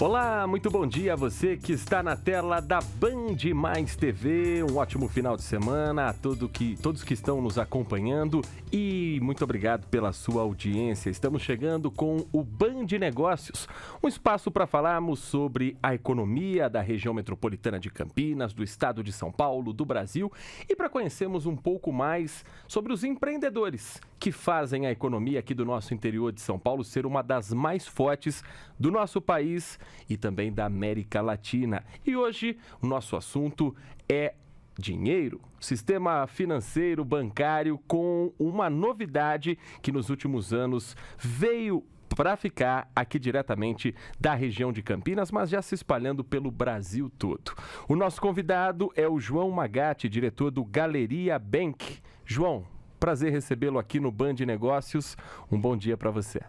Olá, muito bom dia a você que está na tela da Band Mais TV. Um ótimo final de semana a todos que estão nos acompanhando e muito obrigado pela sua audiência. Estamos chegando com o Band Negócios, um espaço para falarmos sobre a economia da região metropolitana de Campinas, do estado de São Paulo, do Brasil e para conhecermos um pouco mais sobre os empreendedores que fazem a economia aqui do nosso interior de São Paulo ser uma das mais fortes do nosso país e também da América Latina. E hoje o nosso assunto é dinheiro, sistema financeiro bancário, com uma novidade que nos últimos anos veio para ficar aqui diretamente da região de Campinas, mas já se espalhando pelo Brasil todo. O nosso convidado é o João Magatti, diretor do Galeria Bank. João, prazer recebê-lo aqui no Band Negócios. Um bom dia para você.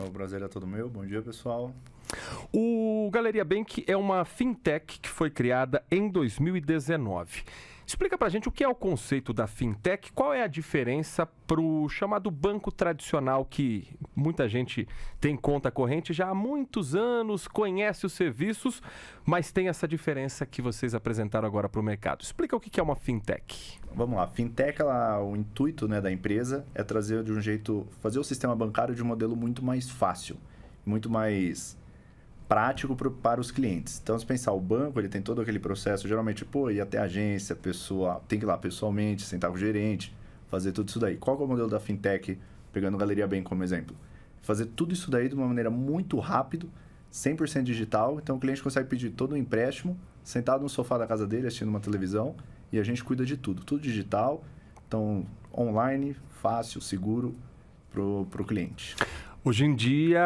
O prazer é todo meu. Bom dia, pessoal. O Galeria Bank é uma fintech que foi criada em 2019. Explica pra gente o que é o conceito da fintech, qual é a diferença pro chamado banco tradicional que muita gente tem conta corrente já há muitos anos, conhece os serviços, mas tem essa diferença que vocês apresentaram agora para o mercado. Explica o que é uma fintech. Vamos lá, fintech, o intuito, da empresa é trazer de um jeito, fazer o sistema bancário de um modelo muito mais fácil, muito mais prático para os clientes. Então, se pensar, o banco, ele tem todo aquele processo, geralmente, ir até a agência, pessoa, tem que ir lá pessoalmente, sentar com o gerente, fazer tudo isso daí. Qual que é o modelo da fintech, pegando a Galeria Bank como exemplo? Fazer tudo isso daí de uma maneira muito rápida, 100% digital, então o cliente consegue pedir todo o empréstimo, sentado no sofá da casa dele, assistindo uma televisão, e a gente cuida de tudo digital, então online, fácil, seguro para o cliente. Hoje em dia,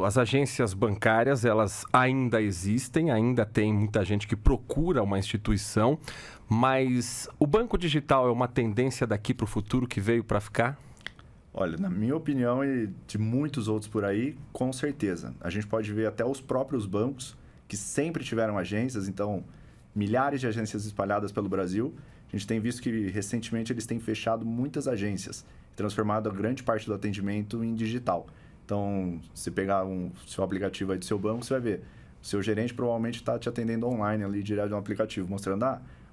as agências bancárias, elas ainda existem, ainda tem muita gente que procura uma instituição, mas o banco digital é uma tendência daqui para o futuro que veio para ficar? Olha, na minha opinião e de muitos outros por aí, com certeza. A gente pode ver até os próprios bancos que sempre tiveram agências, então milhares de agências espalhadas pelo Brasil. A gente tem visto que recentemente eles têm fechado muitas agências, transformado a grande parte do atendimento em digital. Então, se pegar o seu aplicativo aí do seu banco, você vai ver. O seu gerente provavelmente está te atendendo online ali, direto de um aplicativo, mostrando,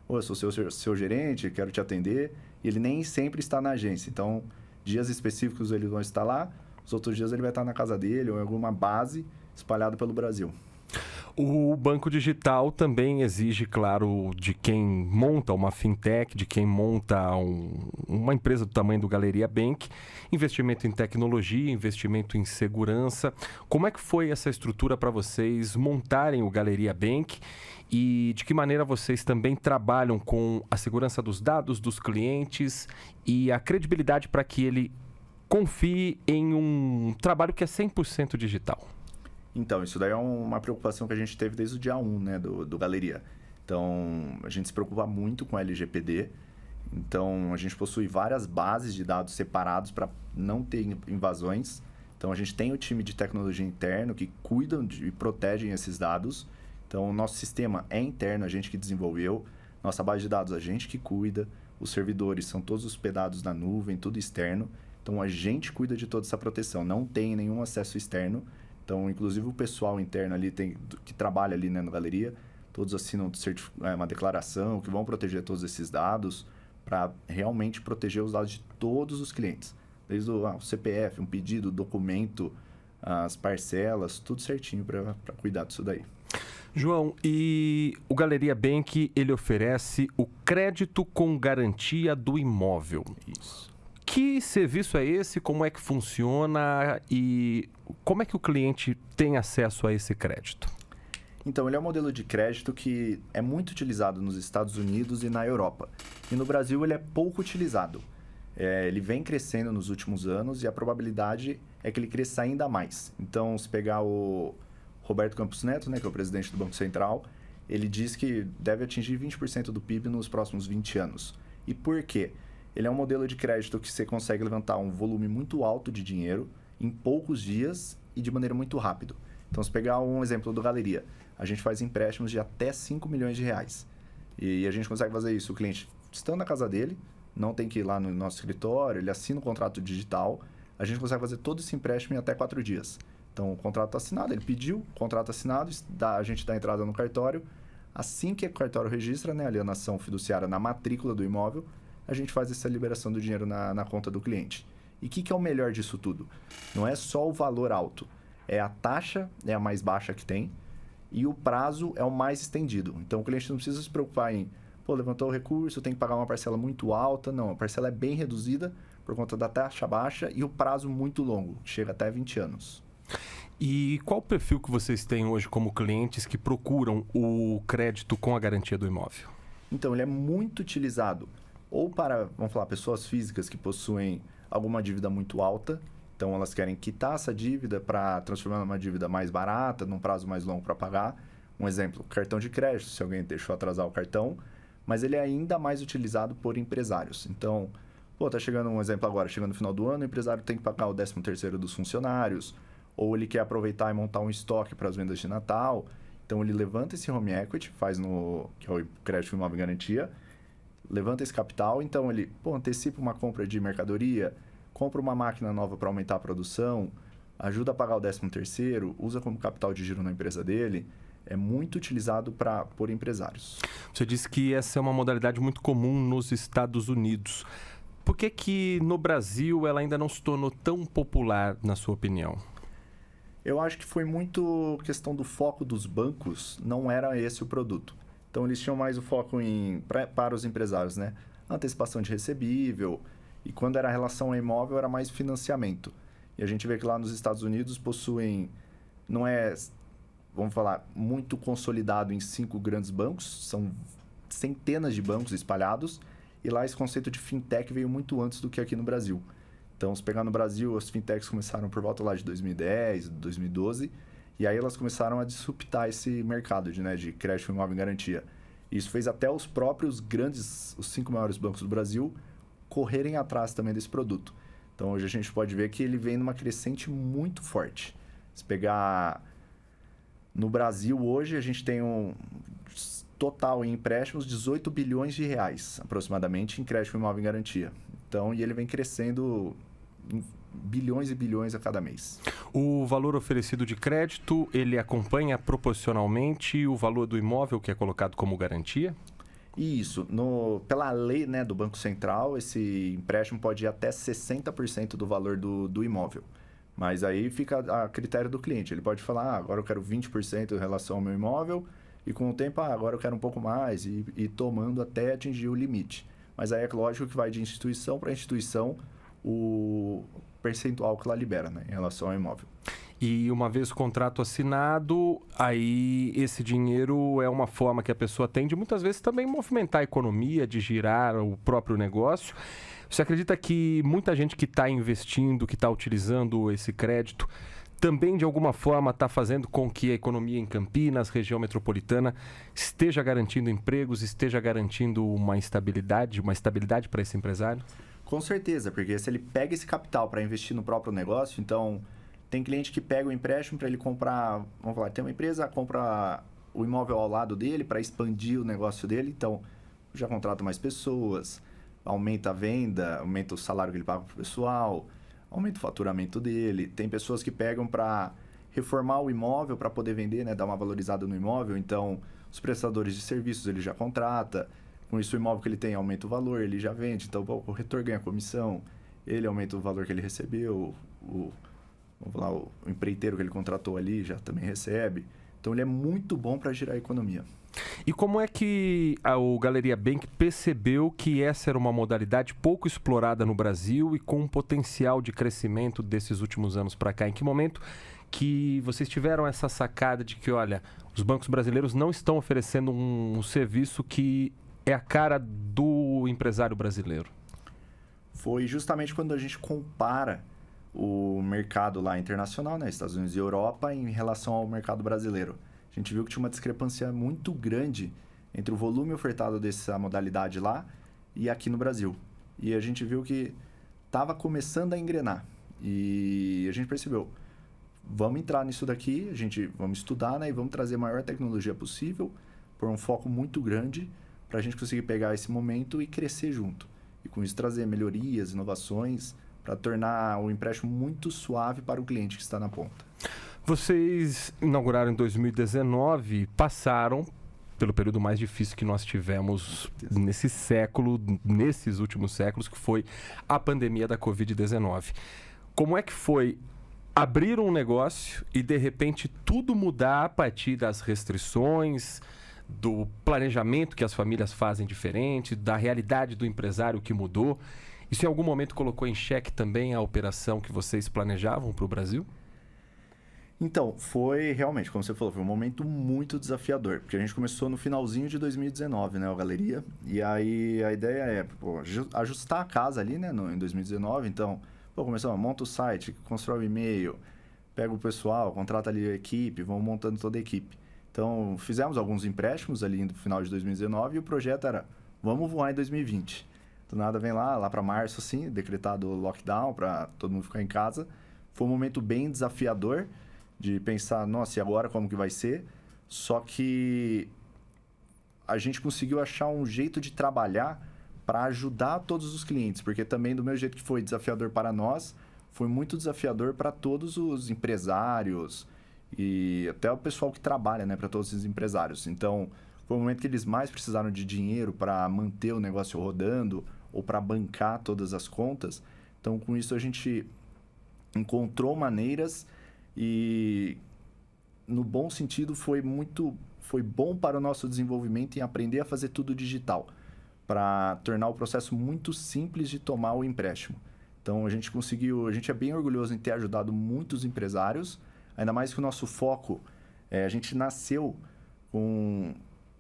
eu sou seu gerente, quero te atender. E ele nem sempre está na agência. Então, dias específicos eles vão estar lá, os outros dias ele vai estar na casa dele ou em alguma base espalhada pelo Brasil. O banco digital também exige, claro, de quem monta uma fintech, de quem monta uma empresa do tamanho do Galeria Bank, investimento em tecnologia, investimento em segurança. Como é que foi essa estrutura para vocês montarem o Galeria Bank e de que maneira vocês também trabalham com a segurança dos dados dos clientes e a credibilidade para que ele confie em um trabalho que é 100% digital? Então, isso daí é uma preocupação que a gente teve desde o dia 1, do Galeria. Então, a gente se preocupa muito com a LGPD. Então, a gente possui várias bases de dados separados para não ter invasões. Então, a gente tem o time de tecnologia interno que cuidam e protegem esses dados. Então, o nosso sistema é interno, a gente que desenvolveu. Nossa base de dados, a gente que cuida. Os servidores são todos hospedados na nuvem, tudo externo. Então, a gente cuida de toda essa proteção. Não tem nenhum acesso externo. Então, inclusive o pessoal interno ali que trabalha ali na Galeria, todos assinam uma declaração que vão proteger todos esses dados para realmente proteger os dados de todos os clientes. Desde o CPF, um pedido, documento, as parcelas, tudo certinho para cuidar disso daí. João, e o Galeria Bank, ele oferece o crédito com garantia do imóvel. Isso. Que serviço é esse? Como é que funciona? E como é que o cliente tem acesso a esse crédito? Então, ele é um modelo de crédito que é muito utilizado nos Estados Unidos e na Europa. E no Brasil ele é pouco utilizado. Ele vem crescendo nos últimos anos e a probabilidade é que ele cresça ainda mais. Então, se pegar o Roberto Campos Neto, que é o presidente do Banco Central, ele diz que deve atingir 20% do PIB nos próximos 20 anos. E por quê? Ele é um modelo de crédito que você consegue levantar um volume muito alto de dinheiro em poucos dias e de maneira muito rápida. Então, se pegar um exemplo do Galeria, a gente faz empréstimos de até 5 milhões de reais. E a gente consegue fazer isso, o cliente estando na casa dele, não tem que ir lá no nosso escritório, ele assina um contrato digital, a gente consegue fazer todo esse empréstimo em até 4 dias. Então, o contrato está assinado, ele pediu, o contrato assinado, a gente dá entrada no cartório. Assim que o cartório registra, né, a alienação fiduciária na matrícula do imóvel, a gente faz essa liberação do dinheiro na conta do cliente. E o que é o melhor disso tudo? Não é só o valor alto, é a taxa, é a mais baixa que tem, e o prazo é o mais estendido. Então, o cliente não precisa se preocupar em, levantou o recurso, tem que pagar uma parcela muito alta. Não, a parcela é bem reduzida por conta da taxa baixa e o prazo muito longo, chega até 20 anos. E qual o perfil que vocês têm hoje como clientes que procuram o crédito com a garantia do imóvel? Então, ele é muito utilizado ou para, vamos falar, pessoas físicas que possuem alguma dívida muito alta. Então, elas querem quitar essa dívida para transformar numa dívida mais barata, num prazo mais longo para pagar. Um exemplo, cartão de crédito, se alguém deixou atrasar o cartão, mas ele é ainda mais utilizado por empresários. Então, tá chegando um exemplo agora, chegando no final do ano, o empresário tem que pagar o 13º dos funcionários, ou ele quer aproveitar e montar um estoque para as vendas de Natal. Então, ele levanta esse home equity, faz que é o crédito imóvel garantia, levanta esse capital, então ele antecipa uma compra de mercadoria, compra uma máquina nova para aumentar a produção, ajuda a pagar o 13º, usa como capital de giro na empresa dele. É muito utilizado por empresários. Você disse que essa é uma modalidade muito comum nos Estados Unidos. Por que no Brasil ela ainda não se tornou tão popular, na sua opinião? Eu acho que foi muito questão do foco dos bancos, não era esse o produto. Então, eles tinham mais o foco para os empresários, né? Antecipação de recebível, e quando era relação a imóvel, era mais financiamento. E a gente vê que lá nos Estados Unidos possuem, não é, vamos falar, muito consolidado em 5 grandes bancos, são centenas de bancos espalhados, e lá esse conceito de fintech veio muito antes do que aqui no Brasil. Então, se pegar no Brasil, as fintechs começaram por volta lá de 2010, 2012, e aí elas começaram a disruptar esse mercado de crédito imóvel em garantia. Isso fez até os próprios os 5 maiores bancos do Brasil, correrem atrás também desse produto. Então, hoje a gente pode ver que ele vem numa crescente muito forte. Se pegar no Brasil, hoje, a gente tem um total em empréstimos 18 bilhões de reais, aproximadamente, em crédito imóvel em garantia. Então, e ele vem crescendo em bilhões e bilhões a cada mês. O valor oferecido de crédito, ele acompanha proporcionalmente o valor do imóvel que é colocado como garantia? Isso. Pela lei, né, do Banco Central, esse empréstimo pode ir até 60% do valor do imóvel. Mas aí fica a critério do cliente. Ele pode falar, agora eu quero 20% em relação ao meu imóvel, e com o tempo, agora eu quero um pouco mais, e tomando até atingir o limite. Mas aí é lógico que vai de instituição para instituição o percentual que ela libera, né, em relação ao imóvel. E uma vez o contrato assinado, aí esse dinheiro é uma forma que a pessoa tem de muitas vezes também movimentar a economia, de girar o próprio negócio. Você acredita que muita gente que está investindo, que está utilizando esse crédito, também de alguma forma está fazendo com que a economia em Campinas, região metropolitana, esteja garantindo empregos, esteja garantindo uma estabilidade para esse empresário? Com certeza, porque se ele pega esse capital para investir no próprio negócio, então tem cliente que pega o empréstimo para ele comprar, vamos falar, tem uma empresa, compra o imóvel ao lado dele para expandir o negócio dele, então já contrata mais pessoas, aumenta a venda, aumenta o salário que ele paga para o pessoal, aumenta o faturamento dele. Tem pessoas que pegam para reformar o imóvel para poder vender, né, dar uma valorizada no imóvel, então os prestadores de serviços ele já contrata, com isso o imóvel que ele tem aumenta o valor, ele já vende, então o corretor ganha comissão, ele aumenta o valor que ele recebeu, vamos lá, o empreiteiro que ele contratou ali já também recebe. Então, ele é muito bom para girar a economia. E como é que o Galeria Bank percebeu que essa era uma modalidade pouco explorada no Brasil e com um potencial de crescimento desses últimos anos para cá? Em que momento que vocês tiveram essa sacada de que, olha, os bancos brasileiros não estão oferecendo um serviço que é a cara do empresário brasileiro? Foi justamente quando a gente compara o mercado lá internacional, né, Estados Unidos e Europa, em relação ao mercado brasileiro. A gente viu que tinha uma discrepância muito grande entre o volume ofertado dessa modalidade lá e aqui no Brasil. E a gente viu que estava começando a engrenar. E a gente percebeu, vamos entrar nisso daqui, vamos estudar, né, e vamos trazer a maior tecnologia possível, por um foco muito grande, para a gente conseguir pegar esse momento e crescer junto. E com isso trazer melhorias, inovações, para tornar o empréstimo muito suave para o cliente que está na ponta. Vocês inauguraram em 2019, passaram pelo período mais difícil que nós tivemos nesse século, nesses últimos séculos, que foi a pandemia da Covid-19. Como é que foi abrir um negócio e, de repente, tudo mudar a partir das restrições, do planejamento que as famílias fazem diferente, da realidade do empresário que mudou? Isso em algum momento colocou em xeque também a operação que vocês planejavam para o Brasil? Então, foi realmente, como você falou, foi um momento muito desafiador, porque a gente começou no finalzinho de 2019, né, a galeria, e aí a ideia é, ajustar a casa ali, né, em 2019, então, começamos, monta o site, constrói o e-mail, pega o pessoal, contrata ali a equipe, vamos montando toda a equipe. Então, fizemos alguns empréstimos ali no final de 2019 e o projeto era, vamos voar em 2020. Do nada vem lá para março, assim, decretado o lockdown para todo mundo ficar em casa. Foi um momento bem desafiador, de pensar, nossa, e agora como que vai ser? Só que a gente conseguiu achar um jeito de trabalhar para ajudar todos os clientes, porque também do mesmo jeito que foi desafiador para nós, foi muito desafiador para todos os empresários e até o pessoal que trabalha, né, para todos os empresários. Então, foi o momento que eles mais precisaram de dinheiro para manter o negócio rodando ou para bancar todas as contas. Então, com isso a gente encontrou maneiras e, no bom sentido, foi bom para o nosso desenvolvimento em aprender a fazer tudo digital, para tornar o processo muito simples de tomar o empréstimo. Então, a gente é bem orgulhoso em ter ajudado muitos empresários, ainda mais que o nosso foco, a gente nasceu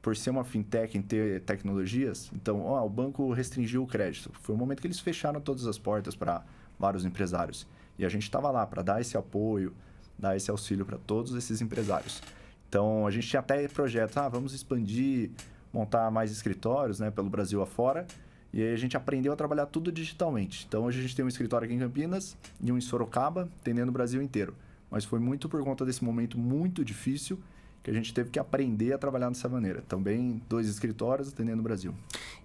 por ser uma fintech em ter tecnologias, então, o banco restringiu o crédito. Foi o momento que eles fecharam todas as portas para vários empresários. E a gente estava lá para dar esse apoio, dar esse auxílio para todos esses empresários. Então, a gente tinha até projetos, vamos expandir, montar mais escritórios, né, pelo Brasil afora. E aí a gente aprendeu a trabalhar tudo digitalmente. Então, hoje a gente tem um escritório aqui em Campinas e um em Sorocaba, atendendo o Brasil inteiro. Mas foi muito por conta desse momento muito difícil que a gente teve que aprender a trabalhar dessa maneira. Também 2 escritórios atendendo o Brasil.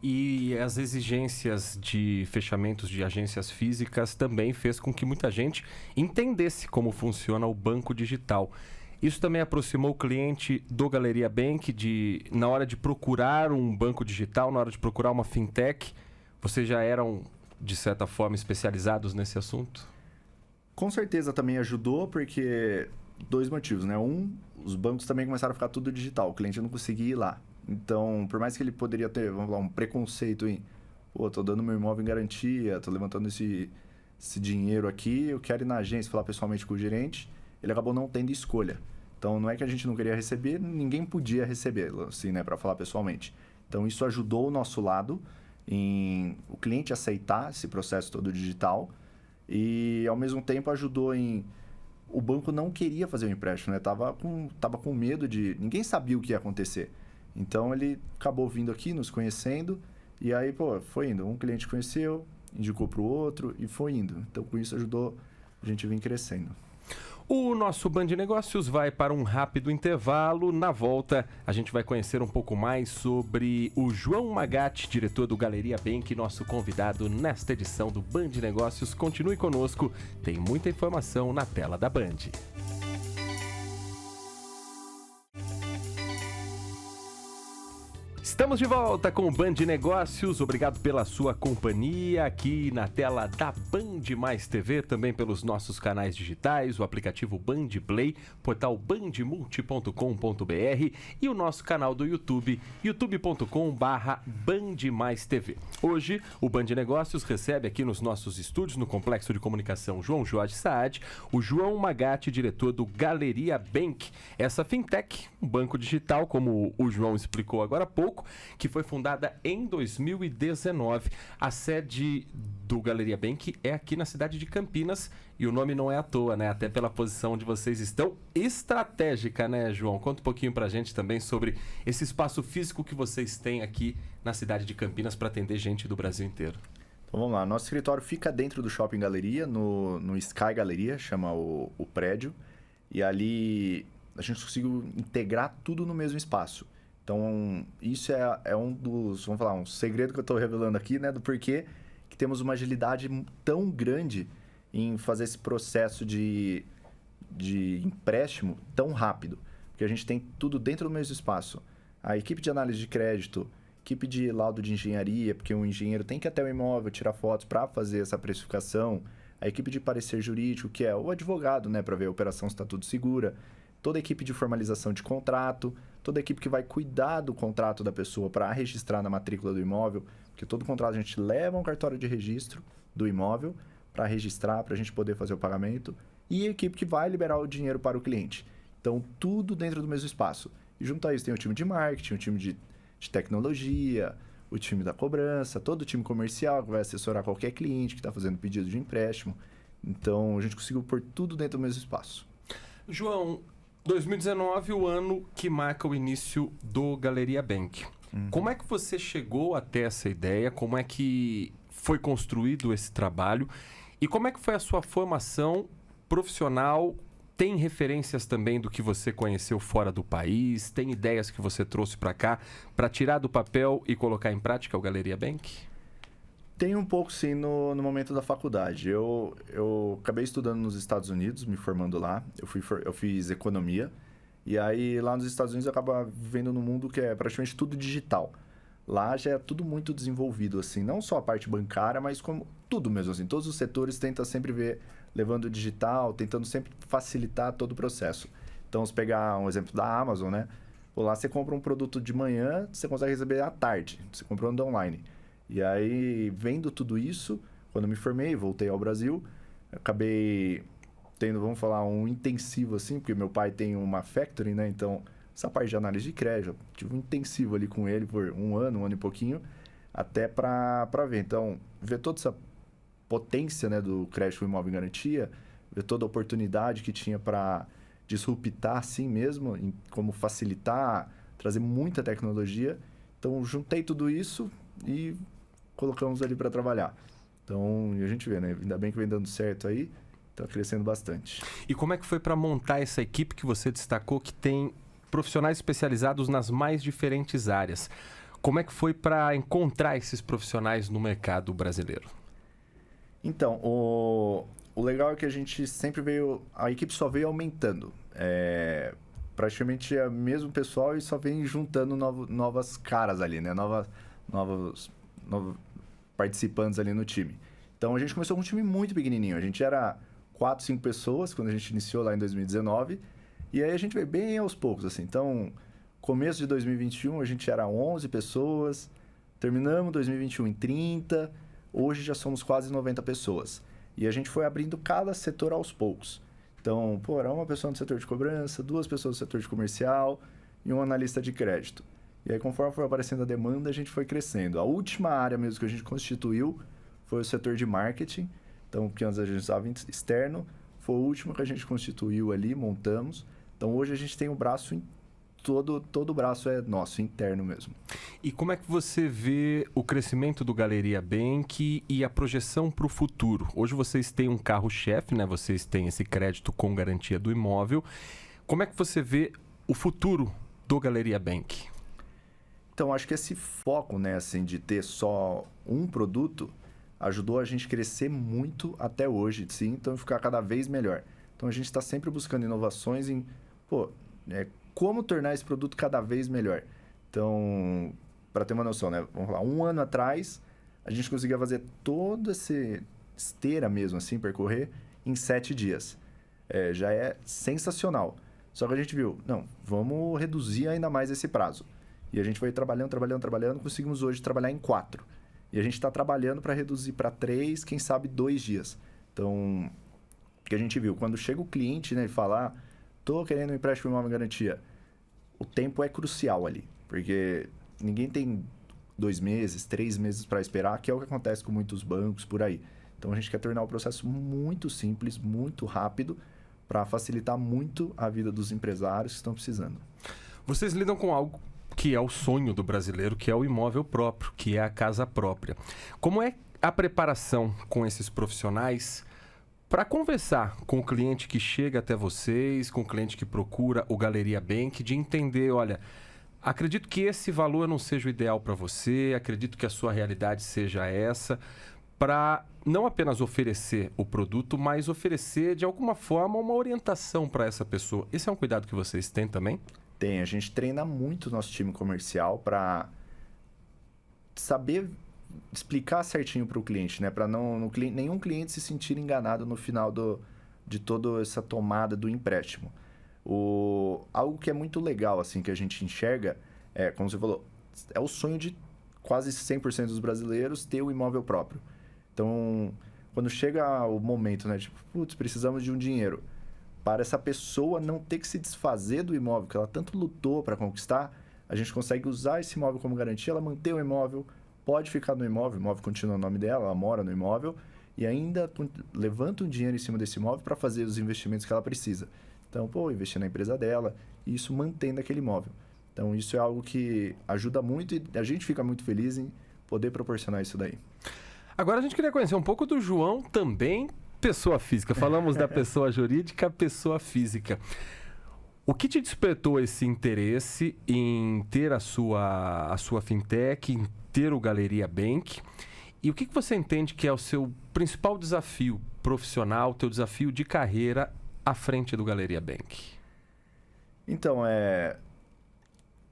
E as exigências de fechamentos de agências físicas também fez com que muita gente entendesse como funciona o banco digital. Isso também aproximou o cliente do Galeria Bank na hora de procurar um banco digital, na hora de procurar uma fintech. Vocês já eram, de certa forma, especializados nesse assunto? Com certeza também ajudou, porque 2 motivos, né? Os bancos também começaram a ficar tudo digital, o cliente não conseguia ir lá. Então, por mais que ele poderia ter, vamos lá, um preconceito em, tô dando meu imóvel em garantia, tô levantando esse dinheiro aqui, eu quero ir na agência, falar pessoalmente com o gerente, ele acabou não tendo escolha. Então, não é que a gente não queria receber, ninguém podia recebê-lo, assim, né, para falar pessoalmente. Então, isso ajudou o nosso lado em o cliente aceitar esse processo todo digital e, ao mesmo tempo, ajudou em o banco não queria fazer o empréstimo, né? Tava com medo ninguém sabia o que ia acontecer. Então, ele acabou vindo aqui, nos conhecendo, e aí, foi indo. Um cliente conheceu, indicou para o outro e foi indo. Então, com isso, ajudou a gente a vir crescendo. O nosso Band Negócios vai para um rápido intervalo. Na volta, a gente vai conhecer um pouco mais sobre o João Magatti, diretor do Galeria Bank, nosso convidado nesta edição do Band Negócios. Continue conosco, tem muita informação na tela da Band. Estamos de volta com o Band Negócios. Obrigado pela sua companhia aqui na tela da Band Mais TV, também pelos nossos canais digitais, o aplicativo Band Play, portal bandmulti.com.br e o nosso canal do YouTube, youtube.com/bandmaistv. Hoje, o Band Negócios recebe aqui nos nossos estúdios, no Complexo de Comunicação João Jorge Saad, o João Magatti, diretor do Galeria Bank. Essa fintech, um banco digital, como o João explicou agora há pouco, que foi fundada em 2019. A sede do Galeria Bank é aqui na cidade de Campinas e o nome não é à toa, né? Até pela posição onde vocês estão, estratégica, né, João? Conta um pouquinho pra gente também sobre esse espaço físico que vocês têm aqui na cidade de Campinas para atender gente do Brasil inteiro. Então vamos lá, nosso escritório fica dentro do Shopping Galeria, no Sky Galeria, chama o prédio, e ali a gente conseguiu integrar tudo no mesmo espaço. Então, isso é um dos, vamos falar, um segredo que eu estou revelando aqui, né? Do porquê que temos uma agilidade tão grande em fazer esse processo de de empréstimo tão rápido, porque a gente tem tudo dentro do mesmo espaço. A equipe de análise de crédito, equipe de laudo de engenharia, porque o engenheiro tem que ir até o imóvel, tirar fotos para fazer essa precificação, a equipe de parecer jurídico, que é o advogado, né, para ver a operação se está tudo segura, toda a equipe de formalização de contrato, toda a equipe que vai cuidar do contrato da pessoa para registrar na matrícula do imóvel, porque todo contrato a gente leva a um cartório de registro do imóvel para registrar, para a gente poder fazer o pagamento, e a equipe que vai liberar o dinheiro para o cliente. Então, tudo dentro do mesmo espaço. E junto a isso tem o time de marketing, o time de tecnologia, o time da cobrança, todo o time comercial que vai assessorar qualquer cliente que está fazendo pedido de empréstimo. Então, a gente conseguiu pôr tudo dentro do mesmo espaço. João, 2019, o ano que marca o início do Galeria Bank. Como é que você chegou até essa ideia? Como é que foi construído esse trabalho? E como é que foi a sua formação profissional? Tem referências também do que você conheceu fora do país? Tem ideias que você trouxe para cá para tirar do papel e colocar em prática o Galeria Bank? Tem um pouco, sim, no momento da faculdade. Eu acabei estudando nos Estados Unidos, me formando lá. Eu fiz economia. E aí, lá nos Estados Unidos, eu acabo vivendo num mundo que é praticamente tudo digital. Lá já é tudo muito desenvolvido, assim. Não só a parte bancária, mas como tudo mesmo, assim. Todos os setores tentam sempre ver, levando o digital, tentando sempre facilitar todo o processo. Então, se pegar um exemplo da Amazon, né? Pô, lá você compra um produto de manhã, você consegue receber à tarde. Você comprando online. E aí, vendo tudo isso, quando eu me formei, voltei ao Brasil, acabei tendo, vamos falar, um intensivo assim, porque meu pai tem uma factory, né? Então, essa parte de análise de crédito, eu tive um intensivo ali com ele por um ano e pouquinho, até para ver. Então, ver toda essa potência, né, do crédito imóvel em garantia, ver toda a oportunidade que tinha para disruptar assim mesmo, em como facilitar, trazer muita tecnologia. Então, juntei tudo isso e colocamos ali para trabalhar. Então, a gente vê, né? Ainda bem que vem dando certo aí, está crescendo bastante. E como é que foi para montar essa equipe que você destacou, que tem profissionais especializados nas mais diferentes áreas? Como é que foi para encontrar esses profissionais no mercado brasileiro? Então, o legal é que a gente sempre veio... A equipe só veio aumentando. Praticamente é o mesmo pessoal e só vem juntando novas caras ali, né? Novos participantes ali no time. Então, a gente começou com um time muito pequenininho. A gente era 4, 5 pessoas quando a gente iniciou lá em 2019. E aí a gente veio bem aos poucos, assim. Então, começo de 2021, a gente era 11 pessoas. Terminamos 2021 em 30. Hoje já somos quase 90 pessoas. E a gente foi abrindo cada setor aos poucos. Então, era uma pessoa no setor de cobrança, 2 pessoas no setor de comercial e um analista de crédito. E aí, conforme foi aparecendo a demanda, a gente foi crescendo. A última área mesmo que a gente constituiu foi o setor de marketing. Então, que antes a gente usava externo, foi o último que a gente constituiu ali, montamos. Então, hoje a gente tem o braço, todo o braço é nosso, interno mesmo. E como é que você vê o crescimento do Galeria Bank e a projeção para o futuro? Hoje vocês têm um carro-chefe, né? Vocês têm esse crédito com garantia do imóvel. Como é que você vê o futuro do Galeria Bank? Então, acho que esse foco, né, assim, de ter só um produto ajudou a gente crescer muito até hoje, sim, então ficar cada vez melhor. Então, a gente está sempre buscando inovações em, como tornar esse produto cada vez melhor. Então, para ter uma noção, né, vamos lá, 1 ano atrás, a gente conseguia fazer toda essa esteira mesmo, assim, percorrer em 7 dias. Já é sensacional. Só que a gente viu, não, vamos reduzir ainda mais esse prazo. E a gente foi trabalhando, conseguimos hoje trabalhar em 4. E a gente está trabalhando para reduzir para 3, quem sabe 2 dias. Então, o que a gente viu, quando chega o cliente, né, e fala, estou querendo um empréstimo imóvel em garantia, o tempo é crucial ali, porque ninguém tem 2 meses, 3 meses para esperar, que é o que acontece com muitos bancos por aí. Então, a gente quer tornar o processo muito simples, muito rápido, para facilitar muito a vida dos empresários que estão precisando. Vocês lidam com algo que é o sonho do brasileiro, que é o imóvel próprio, que é a casa própria. Como é a preparação com esses profissionais para conversar com o cliente que chega até vocês, com o cliente que procura o Galeria Bank, de entender, olha, acredito que esse valor não seja o ideal para você, acredito que a sua realidade seja essa, para não apenas oferecer o produto, mas oferecer, de alguma forma, uma orientação para essa pessoa. Esse é um cuidado que vocês têm também? Tem, a gente treina muito o nosso time comercial para saber explicar certinho para o cliente, né? Para nenhum cliente se sentir enganado no final de toda essa tomada do empréstimo. Algo que é muito legal, assim, que a gente enxerga, como você falou, é o sonho de quase 100% dos brasileiros ter um imóvel próprio. Então, quando chega o momento, né? Tipo, putz, precisamos de um dinheiro. Para essa pessoa não ter que se desfazer do imóvel que ela tanto lutou para conquistar, a gente consegue usar esse imóvel como garantia, ela mantém o imóvel, pode ficar no imóvel, o imóvel continua no nome dela, ela mora no imóvel e ainda levanta um dinheiro em cima desse imóvel para fazer os investimentos que ela precisa. Então, investir na empresa dela e isso mantém aquele imóvel. Então, isso é algo que ajuda muito e a gente fica muito feliz em poder proporcionar isso daí. Agora, a gente queria conhecer um pouco do João também, pessoa física. Falamos da pessoa jurídica, pessoa física. O que te despertou esse interesse em ter a sua fintech, em ter o Galeria Bank? E o que você entende que é o seu principal desafio profissional, teu desafio de carreira à frente do Galeria Bank? Então,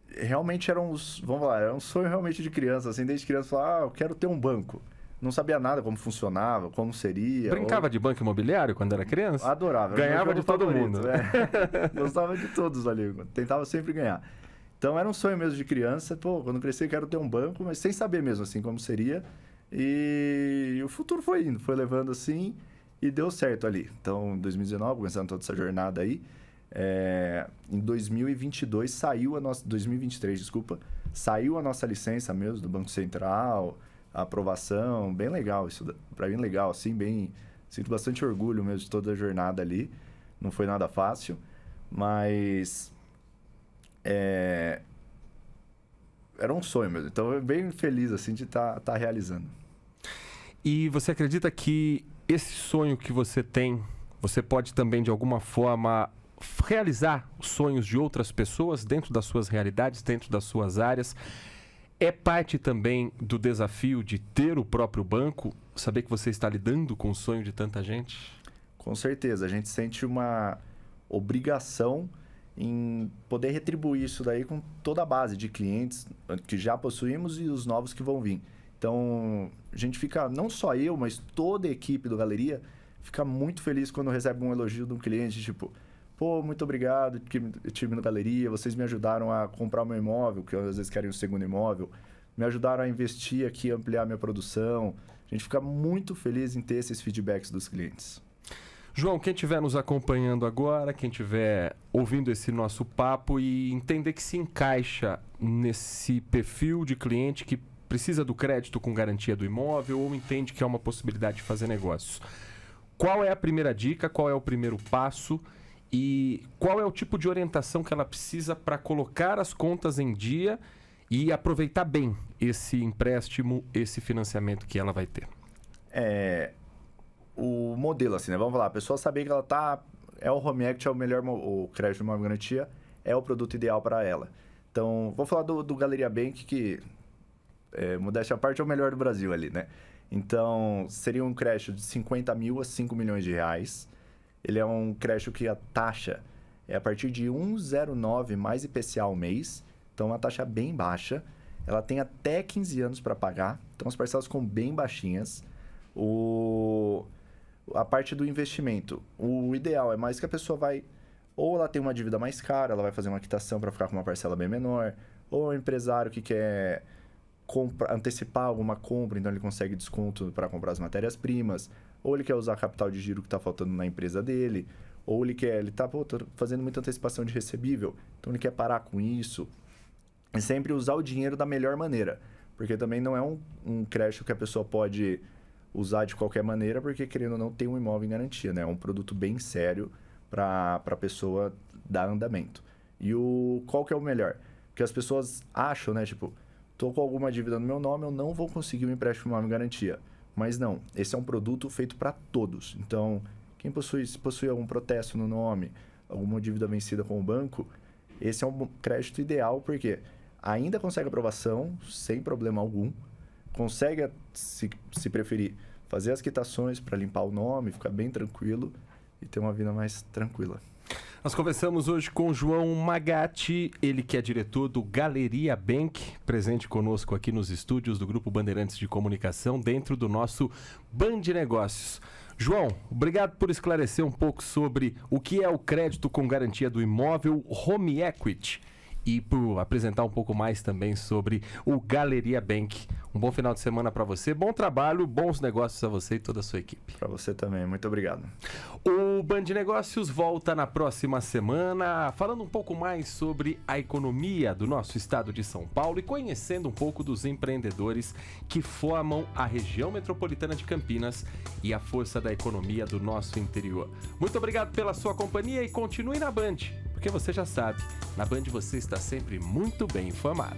realmente era um sonho realmente de criança, assim, desde criança, falar, eu quero ter um banco. Não sabia nada como funcionava, como seria. Brincava de banco imobiliário quando era criança? Adorava. Ganhava de todo mundo. Gostava de todos ali. Tentava sempre ganhar. Então, era um sonho mesmo de criança. Quando crescer, quero ter um banco, mas sem saber mesmo, assim, como seria. E o futuro foi indo, foi levando assim e deu certo ali. Então, em 2019, começando toda essa jornada aí, em 2022 saiu 2023, desculpa, saiu a nossa licença mesmo do Banco Central, a aprovação, bem legal, isso para mim legal, assim, sinto bastante orgulho mesmo de toda a jornada ali, não foi nada fácil, mas era um sonho mesmo, então eu bem feliz, assim, de tá realizando. E você acredita que esse sonho que você tem, você pode também, de alguma forma, realizar os sonhos de outras pessoas dentro das suas realidades, dentro das suas áreas? É parte também do desafio de ter o próprio banco, saber que você está lidando com o sonho de tanta gente? Com certeza, a gente sente uma obrigação em poder retribuir isso daí com toda a base de clientes que já possuímos e os novos que vão vir. Então, a gente fica, não só eu, mas toda a equipe do Galeria, fica muito feliz quando recebe um elogio de um cliente, tipo, muito obrigado, time do Galeria, vocês me ajudaram a comprar o meu imóvel, que às vezes querem um segundo imóvel, me ajudaram a investir aqui, ampliar minha produção. A gente fica muito feliz em ter esses feedbacks dos clientes. João, quem estiver nos acompanhando agora, quem estiver ouvindo esse nosso papo e entender que se encaixa nesse perfil de cliente que precisa do crédito com garantia do imóvel ou entende que é uma possibilidade de fazer negócios, qual é a primeira dica, qual é o primeiro passo e qual é o tipo de orientação que ela precisa para colocar as contas em dia e aproveitar bem esse empréstimo, esse financiamento que ela vai ter? O modelo, assim, né? Vamos lá, a pessoa saber que ela o Home Equity, o crédito de imóvel garantia, é o produto ideal para ela. Então, vou falar do Galeria Bank, que, modéstia à parte, é o melhor do Brasil ali, né? Então, seria um crédito de 50 mil a 5 milhões de reais. Ele é um crédito que a taxa é a partir de 1,09 mais IPCA ao mês. Então, uma taxa bem baixa. Ela tem até 15 anos para pagar. Então, as parcelas ficam bem baixinhas. A parte do investimento. O ideal é mais que a pessoa ou ela tem uma dívida mais cara, ela vai fazer uma quitação para ficar com uma parcela bem menor. Ou o empresário que quer antecipar alguma compra, então ele consegue desconto para comprar as matérias-primas. Ou ele quer usar capital de giro que está faltando na empresa dele, ou ele está fazendo muita antecipação de recebível, então ele quer parar com isso. E sempre usar o dinheiro da melhor maneira, porque também não é um crédito que a pessoa pode usar de qualquer maneira, porque querendo ou não tem um imóvel em garantia, né? É um produto bem sério para a pessoa dar andamento. E qual que é o melhor? Porque as pessoas acham, né? Tipo, tô com alguma dívida no meu nome, eu não vou conseguir um empréstimo imóvel em garantia. Mas não, esse é um produto feito para todos. Então, quem possui algum protesto no nome, alguma dívida vencida com o banco, esse é um crédito ideal, porque ainda consegue aprovação sem problema algum, consegue, se preferir, fazer as quitações para limpar o nome, ficar bem tranquilo e ter uma vida mais tranquila. Nós conversamos hoje com o João Magatti, ele que é diretor do Galeria Bank, presente conosco aqui nos estúdios do Grupo Bandeirantes de Comunicação, dentro do nosso Band Negócios. João, obrigado por esclarecer um pouco sobre o que é o crédito com garantia do imóvel Home Equity e por apresentar um pouco mais também sobre o Galeria Bank. Um bom final de semana para você, bom trabalho, bons negócios a você e toda a sua equipe. Para você também, muito obrigado. O Band Negócios volta na próxima semana, falando um pouco mais sobre a economia do nosso estado de São Paulo e conhecendo um pouco dos empreendedores que formam a região metropolitana de Campinas e a força da economia do nosso interior. Muito obrigado pela sua companhia e continue na Band, porque você já sabe, na Band você está sempre muito bem informado.